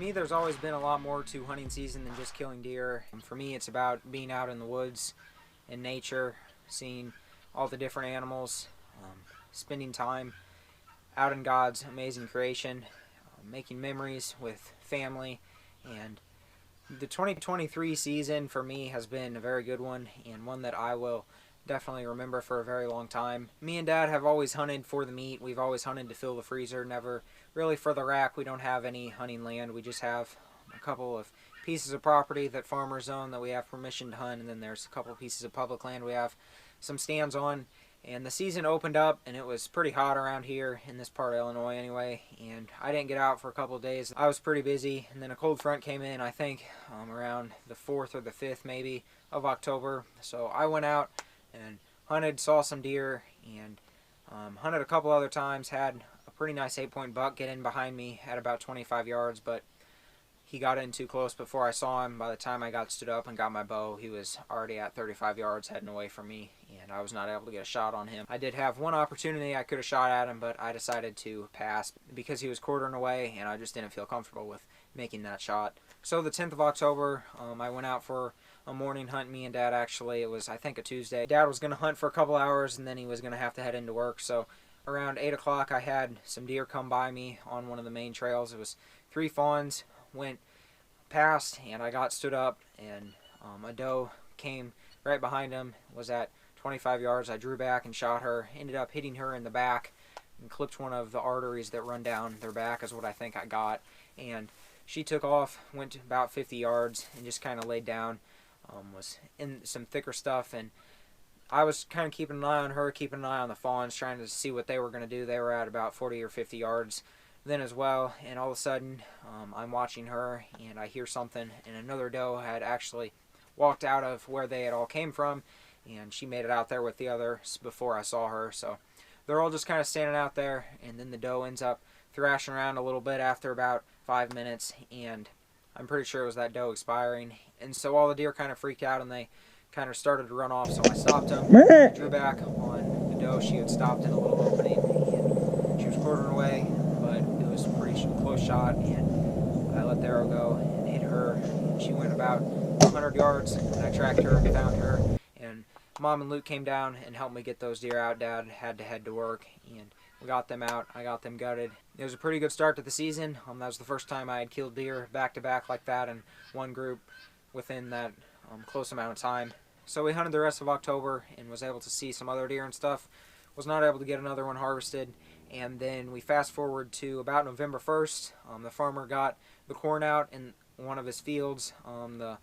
me, there's always been a lot more to hunting season than just killing deer. And for me, it's about being out in the woods, in nature, seeing all the different animals, spending time out in God's amazing creation, making memories with family. And the 2023 season for me has been a very good one, and one that I will definitely remember for a very long time. Me and Dad have always hunted for the meat. We've always hunted to fill the freezer, never really for the rack. We don't have any hunting land. We just have a couple of pieces of property that farmers own that we have permission to hunt, and then there's a couple of pieces of public land we have some stands on. And the season opened up, and it was pretty hot around here in this part of Illinois anyway, and I didn't get out for a couple of days. I was pretty busy, and then a cold front came in, I think around the 4th or the 5th maybe of October. So I went out and hunted, saw some deer, and hunted a couple other times. Had a pretty nice 8-point buck get in behind me at about 25 yards, but he got in too close before I saw him. By the time I got stood up and got my bow, he was already at 35 yards heading away from me, and I was not able to get a shot on him. I did have one opportunity I could have shot at him, but I decided to pass because he was quartering away, and I just didn't feel comfortable with making that shot. So the 10th of October, I went out for a morning hunt, me and Dad actually. It was, I think, a Tuesday. Dad was going to hunt for a couple hours, and then he was going to have to head into work. So around 8 o'clock, I had some deer come by me on one of the main trails. It was 3 fawns, went past, and I got stood up, and a doe came right behind him, was at 25 yards. I drew back and shot her, ended up hitting her in the back and clipped one of the arteries that run down their back is what I think I got. And she took off, went to about 50 yards, and just kind of laid down. Was in some thicker stuff, and I was kind of keeping an eye on her, keeping an eye on the fawns, trying to see what they were going to do. They were at about 40 or 50 yards then as well, and all of a sudden I'm watching her, and I hear something, and another doe had actually walked out of where they had all came from, and she made it out there with the others before I saw her. So they're all just kind of standing out there, and then the doe ends up thrashing around a little bit after about 5 minutes, and I'm pretty sure it was that doe expiring. And so all the deer kind of freaked out, and they kind of started to run off, so I stopped them, I drew back on the doe. She had stopped in a little opening, and she was quartering away, but it was a pretty close shot, and I let the arrow go and hit her. She went about 100 yards, and I tracked her and found her, and Mom and Luke came down and helped me get those deer out. Dad had to head to work, and we got them out. I got them gutted. It was a pretty good start to the season. That was the first time I had killed deer back-to-back like that in one group within that close amount of time. So we hunted the rest of October and was able to see some other deer and stuff. Was not able to get another one harvested. And then we fast forward to about November 1st. The farmer got the corn out in one of his fields. The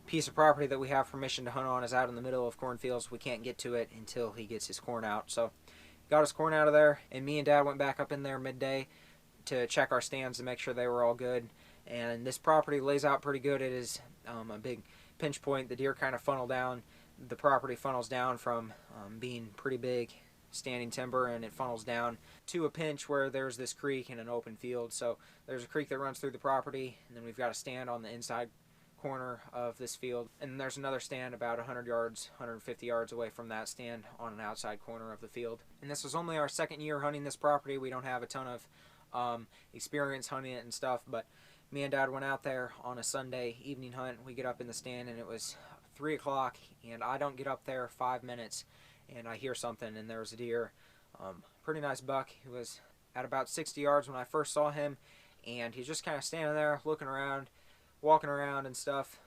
piece of property that we have permission to hunt on is out in the middle of cornfields. We can't get to it until he gets his corn out. So got his corn out of there, and me and Dad went back up in there midday to check our stands to make sure they were all good. And this property lays out pretty good. It is a big pinch point. The deer kind of funnel down. The property funnels down from being pretty big standing timber, and it funnels down to a pinch where there's this creek and an open field. So there's a creek that runs through the property, and then we've got a stand on the inside corner of this field, and there's another stand about 100 yards, 150 yards away from that stand on an outside corner of the field. And this was only our second year hunting this property. We don't have a ton of experience hunting it and stuff, but me and Dad went out there on a Sunday evening hunt. We get up in the stand, and it was 3 o'clock, and I don't get up there 5 minutes, and I hear something, and there's a deer, pretty nice buck. He was at about 60 yards when I first saw him, and he's just kind of standing there looking around, walking around and stuff.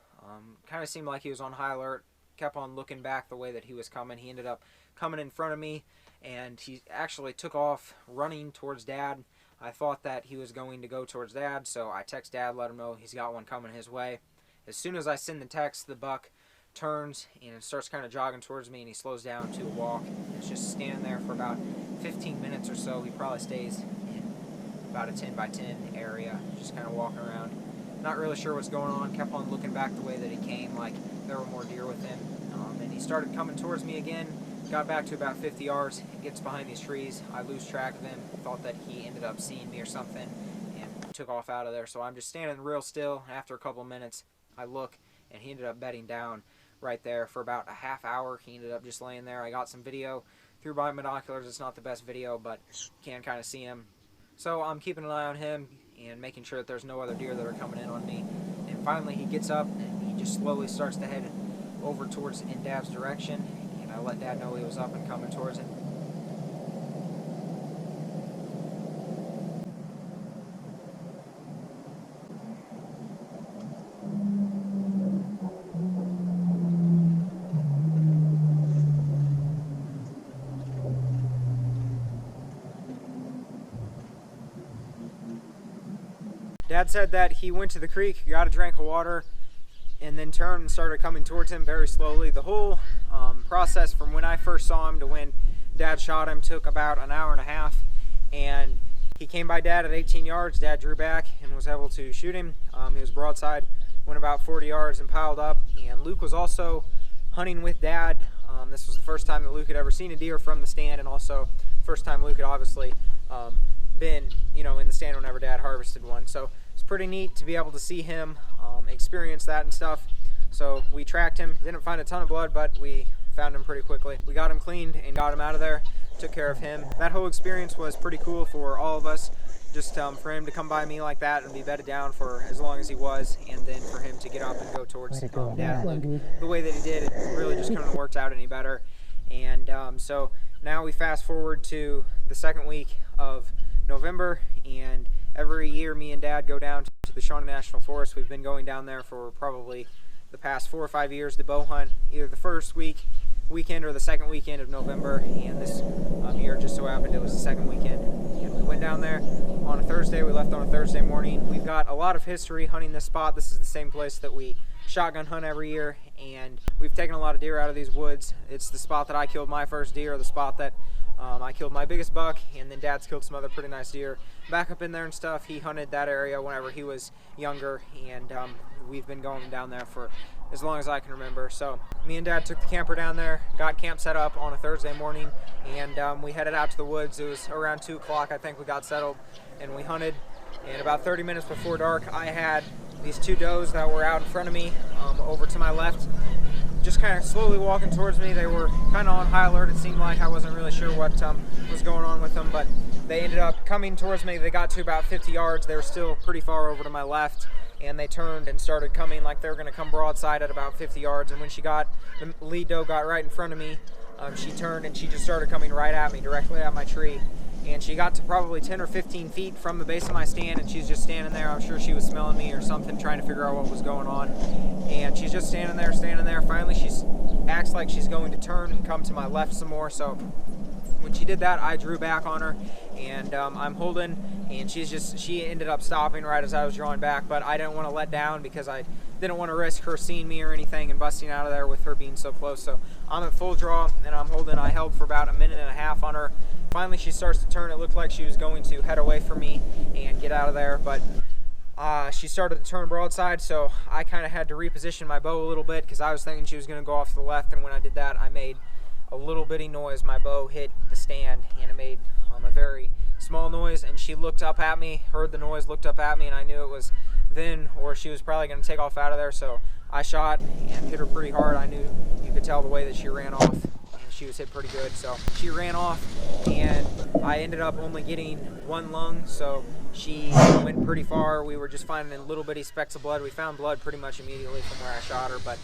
Kind of seemed like he was on high alert, kept on looking back the way that he was coming. He ended up coming in front of me, and he actually took off running towards Dad. I thought that he was going to go towards Dad, so I text Dad, let him know he's got one coming his way. As soon as I send the text, the buck turns and starts kind of jogging towards me, and he slows down to a walk. It's just standing there for about 15 minutes or so. He probably stays in about a 10 by 10 area, just kind of walking around. Not really sure what's going on. Kept on looking back the way that he came, like there were more deer with him. And he started coming towards me again. Got back to about 50 yards. He gets behind these trees. I lose track of him. Thought that he ended up seeing me or something and took off out of there. So I'm just standing real still. After a couple of minutes, I look, and he ended up bedding down right there for about a half hour. He ended up just laying there. I got some video through my binoculars. It's not the best video, but you can kind of see him. So I'm keeping an eye on him. and making sure that there's no other deer that are coming in on me. And finally he gets up and he just slowly starts to head over towards in Dad's direction, and I let Dad know he was up and coming towards him. Dad said that he went to the creek, got a drink of water, and then turned and started coming towards him very slowly. The whole process from when I first saw him to when Dad shot him took about an hour and a half, and he came by Dad at 18 yards. Dad drew back and was able to shoot him. He was broadside, went about 40 yards and piled up, and Luke was also hunting with Dad. This was the first time that Luke had ever seen a deer from the stand, and also first time Luke had obviously been, in the stand whenever Dad harvested one. So it's pretty neat to be able to see him experience that and stuff. So we tracked him, didn't find a ton of blood, but we found him pretty quickly. We got him cleaned and got him out of there, took care of him. That whole experience was pretty cool for all of us, just for him to come by me like that and be bedded down for as long as he was, and then for him to get up and go towards Dad and Luke the way that he did. It really just couldn't have worked out any better. And so now we fast forward to the second week of November, and every year me and Dad go down to the Shawnee National Forest. We've been going down there for probably the past 4 or 5 years to bow hunt either the first weekend or the second weekend of November, and this year just so happened it was the second weekend. And we went down there on a Thursday. We left on a Thursday morning. We've got a lot of history hunting this spot. This is the same place that we shotgun hunt every year, and we've taken a lot of deer out of these woods. It's the spot that I killed my first deer, the spot that I killed my biggest buck, and then Dad's killed some other pretty nice deer back up in there and stuff. He hunted that area whenever he was younger, and we've been going down there for as long as I can remember. So me and Dad took the camper down there, got camp set up on a Thursday morning, and we headed out to the woods. It was around 2 o'clock, I think we got settled, and we hunted. And about 30 minutes before dark, I had these 2 does that were out in front of me, over to my left, just kind of slowly walking towards me. They were kind of on high alert. It seemed like I wasn't really sure what was going on with them, but they ended up coming towards me. They got to about 50 yards. They were still pretty far over to my left, and they turned and started coming like they were going to come broadside at about 50 yards. And when the lead doe got right in front of me, she turned and she just started coming right at me, directly at my tree. And she got to probably 10 or 15 feet from the base of my stand, and she's just standing there. I'm sure she was smelling me or something, trying to figure out what was going on. And she's just standing there. Finally, she acts like she's going to turn and come to my left some more. So when she did that, I drew back on her, and I'm holding, and she ended up stopping right as I was drawing back. But I didn't want to let down because I didn't want to risk her seeing me or anything and busting out of there with her being so close. So I'm at full draw, and I'm holding. I held for about a minute and a half on her. Finally, she starts to turn. It looked like she was going to head away from me and get out of there, but she started to turn broadside, so I kind of had to reposition my bow a little bit because I was thinking she was going to go off to the left, and when I did that, I made a little bitty noise. My bow hit the stand, and it made a very small noise, and she looked up at me, heard the noise, looked up at me, and I knew it was then or she was probably going to take off out of there, so I shot and hit her pretty hard. I knew you could tell the way that she ran off. She was hit pretty good, so she ran off, and I ended up only getting 1 lung, so she went pretty far. We were just finding little bitty specks of blood. We found blood pretty much immediately from where I shot her, but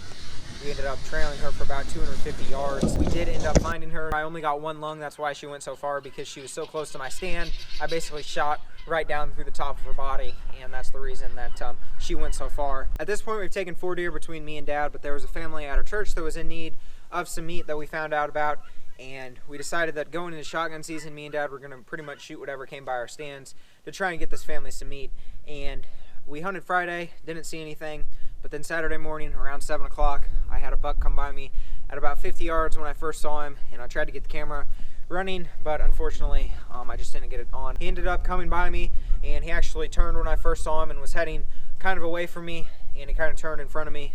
we ended up trailing her for about 250 yards. We did end up finding her. I only got 1 lung. That's why she went so far, because she was so close to my stand. I basically shot right down through the top of her body, and that's the reason that she went so far. At this point, we've taken 4 deer between me and Dad, but there was a family at our church that was in need of some meat that we found out about, and we decided that going into shotgun season, me and Dad were going to pretty much shoot whatever came by our stands to try and get this family some meat. And we hunted Friday, didn't see anything, but then Saturday morning around 7 o'clock, I had a buck come by me at about 50 yards when I first saw him, and I tried to get the camera running, but unfortunately I just didn't get it on. He ended up coming by me, and he actually turned when I first saw him and was heading kind of away from me, and he kind of turned in front of me,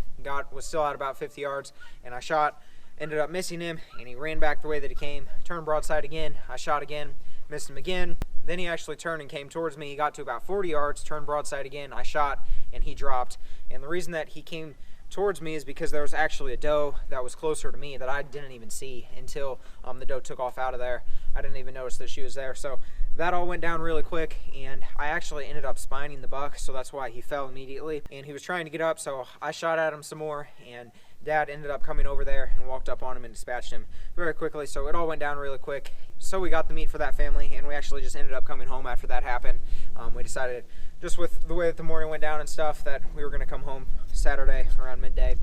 was still at about 50 yards, and I shot. Ended up missing him, and he ran back the way that he came, turned broadside again. I shot again, missed him again. Then he actually turned and came towards me. He got to about 40 yards, turned broadside again. I shot, and he dropped. And the reason that he came towards me is because there was actually a doe that was closer to me that I didn't even see until the doe took off out of there. I didn't even notice that she was there. So that all went down really quick, and I actually ended up spining the buck, so that's why he fell immediately. And he was trying to get up, so I shot at him some more, and Dad ended up coming over there and walked up on him and dispatched him very quickly. So it all went down really quick. So we got the meat for that family, and we actually just ended up coming home after that happened. We decided, just with the way that the morning went down and stuff, that we were going to come home Saturday around midday.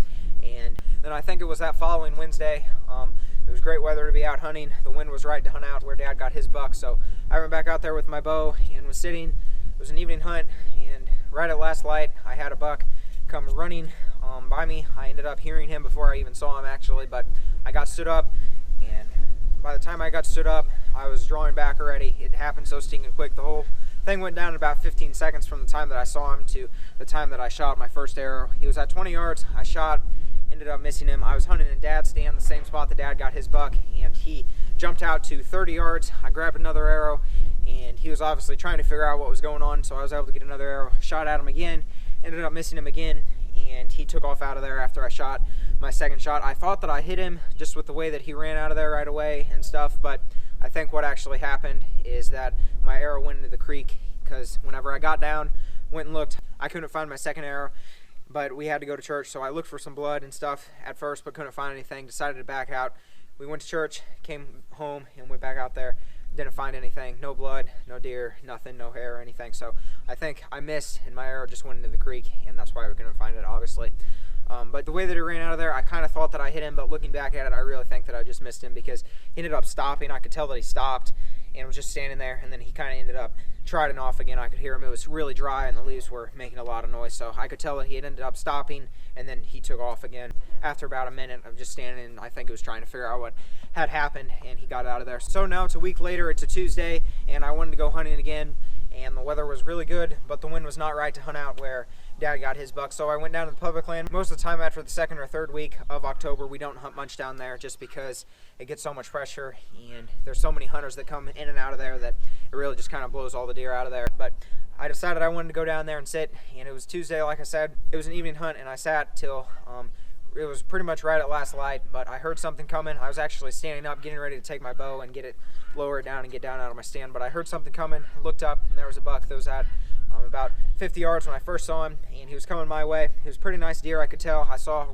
And then I think it was that following Wednesday. It was great weather to be out hunting. The wind was right to hunt out where Dad got his buck. So I went back out there with my bow and was sitting. It was an evening hunt, and right at last light, I had a buck come running by me. I ended up hearing him before I even saw him, actually, but I got stood up, and by the time I got stood up, I was drawing back already. It happened so stinking quick. The whole thing went down in about 15 seconds from the time that I saw him to the time that I shot my first arrow. He was at 20 yards. I shot, ended up missing him. I was hunting in Dad's stand, the same spot that Dad got his buck, and he jumped out to 30 yards. I grabbed another arrow, and he was obviously trying to figure out what was going on, so I was able to get another arrow, shot at him again, ended up missing him again, and he took off out of there after I shot my second shot. I thought that I hit him just with the way that he ran out of there right away and stuff, but I think what actually happened is that my arrow went into the creek, because whenever I got down, went and looked, I couldn't find my second arrow, but we had to go to church, so I looked for some blood and stuff at first, but couldn't find anything, decided to back out. We went to church, came home, and went back out there. Didn't find anything, no blood, no deer, nothing, no hair or anything. So I think I missed, and my arrow just went into the creek, and that's why we couldn't find it, obviously. But the way that he ran out of there, I kind of thought that I hit him, but looking back at it, I really think that I just missed him, because he ended up stopping. I could tell that he stopped and was just standing there, and then he kind of ended up trotting off again. I could hear him. It was really dry, and the leaves were making a lot of noise, so I could tell that he had ended up stopping, and then he took off again after about a minute of just standing, and I think he was trying to figure out what had happened, and he got out of there. So now it's a week later, it's a Tuesday, and I wanted to go hunting again, and the weather was really good, but the wind was not right to hunt out where Dad got his buck. So I went down to the public land. Most of the time after the second or third week of October, we don't hunt much down there, just because it gets so much pressure, and there's so many hunters that come in and out of there that it really just kind of blows all the deer out of there. But I decided I wanted to go down there and sit, and it was Tuesday, like I said. It was an evening hunt, and I sat till it was pretty much right at last light, but I heard something coming. I was actually standing up, getting ready to take my bow and get it lower down and get down out of my stand, but I heard something coming, looked up, and there was a buck that was at about 50 yards when I first saw him, and he was coming my way. He was a pretty nice deer, I could tell.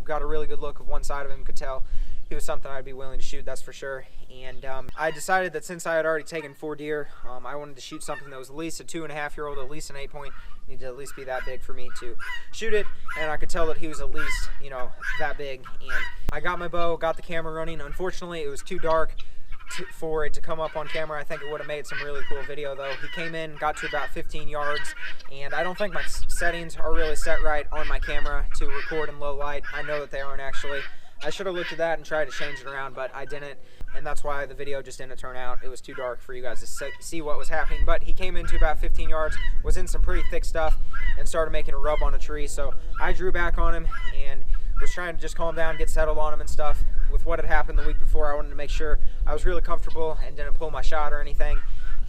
Got a really good look of one side of him, could tell he was something I'd be willing to shoot, that's for sure. And I decided that since I had already taken 4 deer, I wanted to shoot something that was at least a 2.5-year-old, at least an 8-point. Needed to at least be that big for me to shoot it, and I could tell that he was at least, that big. And I got my bow, got the camera running. Unfortunately, it was too dark for it to come up on camera. I think it would have made some really cool video, though. He came in, got to about 15 yards, and I don't think my settings are really set right on my camera to record in low light. I know that they aren't, actually. I should have looked at that and tried to change it around, but I didn't, and that's why the video just didn't turn out. It was too dark for you guys to see what was happening. But he came into about 15 yards, was in some pretty thick stuff, and started making a rub on a tree. So I drew back on him and was trying to just calm down, get settled on him and stuff. With what had happened the week before, I wanted to make sure I was really comfortable and didn't pull my shot or anything.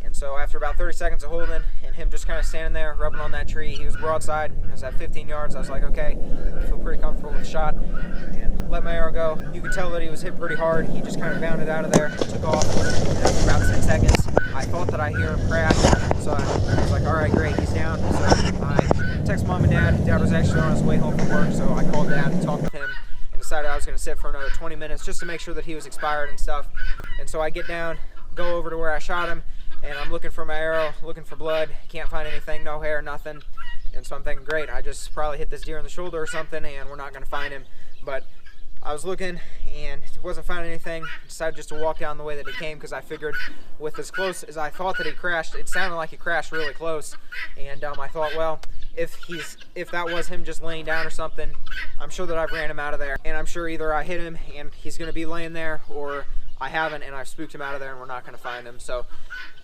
And so after about 30 seconds of holding and him just kind of standing there rubbing on that tree, he was broadside. I was at 15 yards. I was like, okay, I feel pretty comfortable with the shot, and let my arrow go. You could tell that he was hit pretty hard. He just kind of bounded out of there, took off, and after about 10 seconds, I thought that I hear him crash. So I was like, all right, great, he's down. So I texted Mom and Dad. Dad was actually on his way home from work, so I called Dad and talked with him and decided I was going to sit for another 20 minutes just to make sure that he was expired and stuff. And so I get down, go over to where I shot him, and I'm looking for my arrow, looking for blood, can't find anything, no hair, nothing. And so I'm thinking, great, I just probably hit this deer in the shoulder or something, and we're not going to find him. But I was looking and wasn't finding anything. Decided just to walk down the way that he came, because I figured with as close as I thought that he crashed, it sounded like he crashed really close. And I thought, well, if that was him just laying down or something, I'm sure that I've ran him out of there. And I'm sure either I hit him and he's going to be laying there, or I haven't and I've spooked him out of there and we're not going to find him. So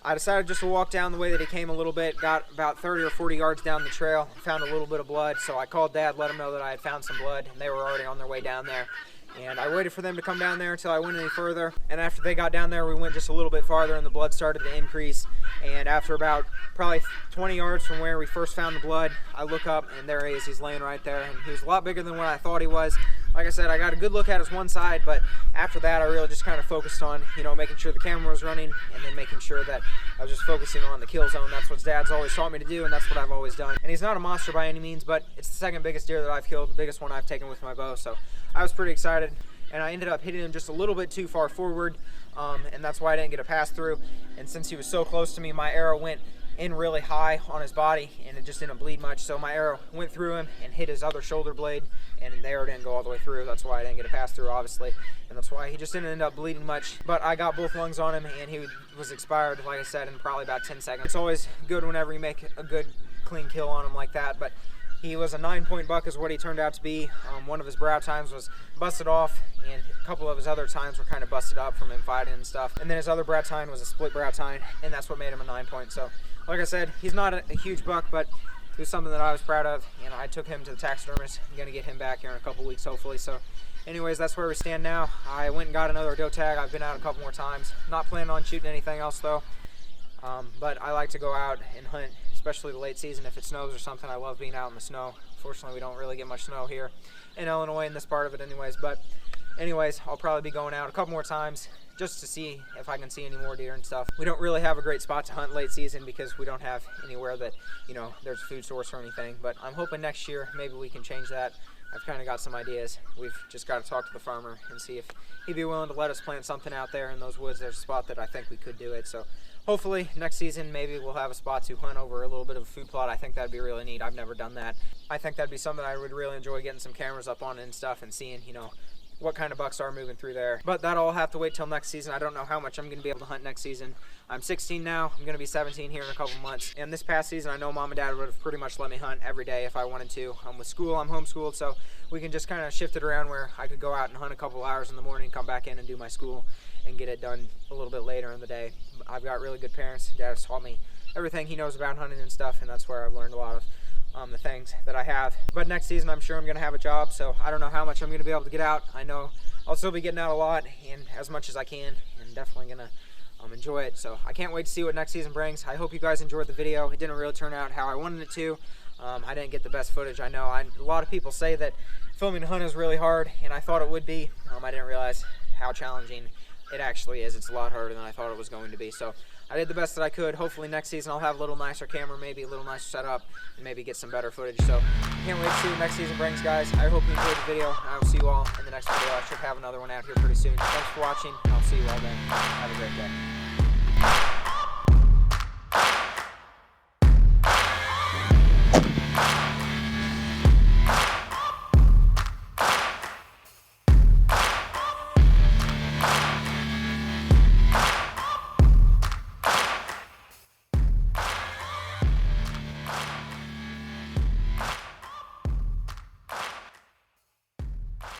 I decided just to walk down the way that he came a little bit, got about 30 or 40 yards down the trail, found a little bit of blood. So I called Dad, let him know that I had found some blood, and they were already on their way down there. And I waited for them to come down there until I went any further. And after they got down there, we went just a little bit farther and the blood started to increase. And after about probably 20 yards from where we first found the blood, I look up and there he is. He's laying right there. And he was a lot bigger than what I thought he was. like I said, I got a good look at his one side, but after that I really just kind of focused on, you know, making sure the camera was running, and then making sure that I was just focusing on the kill zone. That's what Dad's always taught me to do, and that's what I've always done. And he's not a monster by any means, but it's the second biggest deer that I've killed, the biggest one I've taken with my bow, so I was pretty excited. And I ended up hitting him just a little bit too far forward, and that's why I didn't get a pass through. And since he was so close to me, my arrow went in really high on his body, and it just didn't bleed much. So my arrow went through him and hit his other shoulder blade, and the arrow didn't go all the way through. That's why I didn't get a pass through, obviously, and that's why he just didn't end up bleeding much. But I got both lungs on him, and he was expired, like I said, in probably about 10 seconds. It's always good whenever you make a good, clean kill on him like that. But he was a 9-point buck is what he turned out to be. One of his brow tines was busted off, and a couple of his other tines were kind of busted up from him fighting and stuff. And then his other brow tine was a split brow tine, and that's what made him a 9-point. So, like I said, he's not a huge buck, but it was something that I was proud of, and I took him to the taxidermist. I'm gonna get him back here in a couple weeks, hopefully. So, anyways, that's where we stand now. I went and got another doe tag. I've been out a couple more times. Not planning on shooting anything else though. But I like to go out and hunt, especially the late season if it snows or something. I love being out in the snow. Fortunately, we don't really get much snow here in Illinois in this part of it anyways. But anyways, I'll probably be going out a couple more times just to see if I can see any more deer and stuff. We don't really have a great spot to hunt late season because we don't have anywhere that, you know, there's a food source or anything. But I'm hoping next year maybe we can change that. I've kind of got some ideas. We've just got to talk to the farmer and see if he'd be willing to let us plant something out there in those woods. There's a spot that I think we could do it. So hopefully next season maybe we'll have a spot to hunt over a little bit of a food plot. I think that'd be really neat. I've never done that. I think that'd be something I would really enjoy, getting some cameras up on it and stuff and seeing, you know, what kind of bucks are moving through there. But that'll have to wait till next season. I don't know how much I'm going to be able to hunt next season. I'm 16 now. I'm going to be 17 here in a couple months. And this past season, I know Mom and Dad would have pretty much let me hunt every day if I wanted to. With school, I'm homeschooled, so we can just kind of shift it around where I could go out and hunt a couple hours in the morning, come back in and do my school and get it done a little bit later in the day. I've got really good parents. Dad has taught me everything he knows about hunting and stuff, and that's where I've learned a lot of the things that I have. But next season, I'm sure I'm going to have a job, so I don't know how much I'm going to be able to get out. I know I'll still be getting out a lot and as much as I can, and definitely going to enjoy it. So I can't wait to see what next season brings. I hope you guys enjoyed the video. It didn't really turn out how I wanted it to. I didn't get the best footage. I know a lot of people say that filming a hunt is really hard, and I thought it would be. I didn't realize how challenging it actually is. It's a lot harder than I thought it was going to be. So I did the best that I could. Hopefully next season I'll have a little nicer camera, maybe a little nicer setup, and maybe get some better footage. So I can't wait to see what next season brings, guys. I hope you enjoyed the video. I will see you all in the next video. I should have another one out here pretty soon. Thanks for watching. I'll see you all then. Have a great day.